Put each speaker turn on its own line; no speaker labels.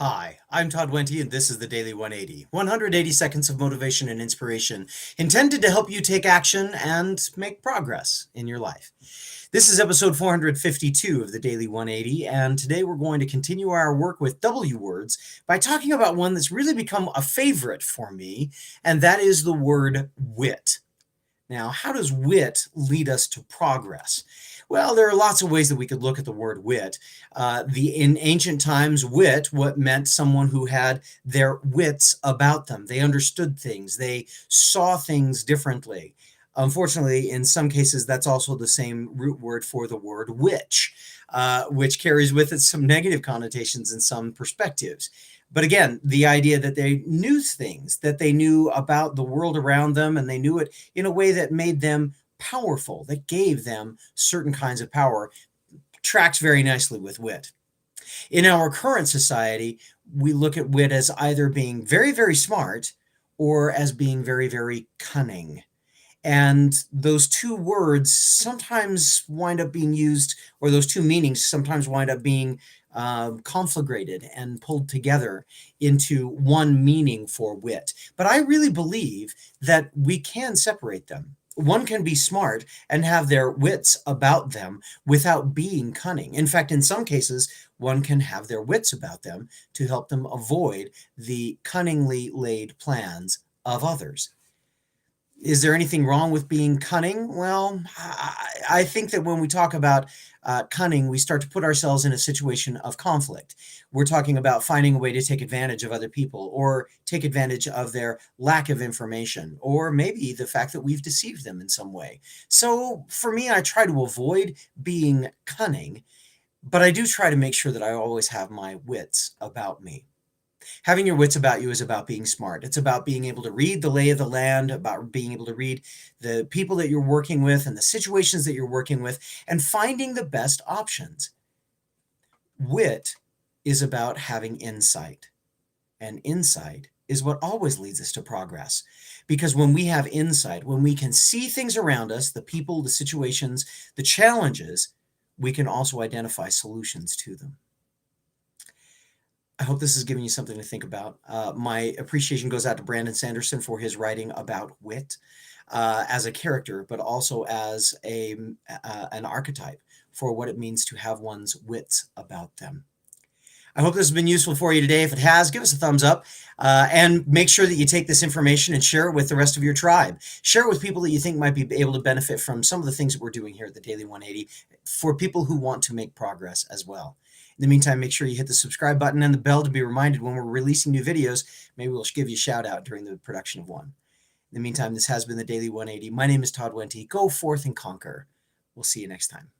Hi, I'm Todd Wente, and this is the Daily 180. 180 seconds of motivation and inspiration intended to help you take action and make progress in your life. This is episode 452 of the Daily 180, and today we're going to continue our work with W words by talking about one that's really become a favorite for me, and that is the word WIT. Now, how does wit lead us to progress? Well, there are lots of ways that we could look at the word wit. In ancient times, wit what meant someone who had their wits about them. They understood things. They saw things differently. Unfortunately, in some cases, that's also the same root word for the word witch, which carries with it some negative connotations in some perspectives. But again, the idea that they knew things, that they knew about the world around them, and they knew it in a way that made them powerful, that gave them certain kinds of power, tracks very nicely with wit. In our current society, we look at wit as either being very, very smart or as being very, very cunning. And those two words sometimes wind up being used, or those two meanings sometimes wind up being conflagrated and pulled together into one meaning for wit. But I really believe that we can separate them. One can be smart and have their wits about them without being cunning. In fact, in some cases, one can have their wits about them to help them avoid the cunningly laid plans of others. Is there anything wrong with being cunning? Well, I think that when we talk about cunning, we start to put ourselves in a situation of conflict. We're talking about finding a way to take advantage of other people or take advantage of their lack of information, or maybe the fact that we've deceived them in some way. So for me, I try to avoid being cunning, but I do try to make sure that I always have my wits about me. Having your wits about you is about being smart. It's about being able to read the lay of the land, about being able to read the people that you're working with and the situations that you're working with, and finding the best options. Wit is about having insight, and insight is what always leads us to progress. Because when we have insight, when we can see things around us, the people, the situations, the challenges, we can also identify solutions to them. I hope this is giving you something to think about. My appreciation goes out to Brandon Sanderson for his writing about wit as a character, but also as an archetype for what it means to have one's wits about them. I hope this has been useful for you today. If it has, give us a thumbs up and make sure that you take this information and share it with the rest of your tribe. Share it with people that you think might be able to benefit from some of the things that we're doing here at the Daily 180 for people who want to make progress as well. In the meantime, make sure you hit the subscribe button and the bell to be reminded when we're releasing new videos. Maybe we'll give you a shout out during the production of one. In the meantime, this has been the Daily 180. My name is Todd Wente. Go forth and conquer. We'll see you next time.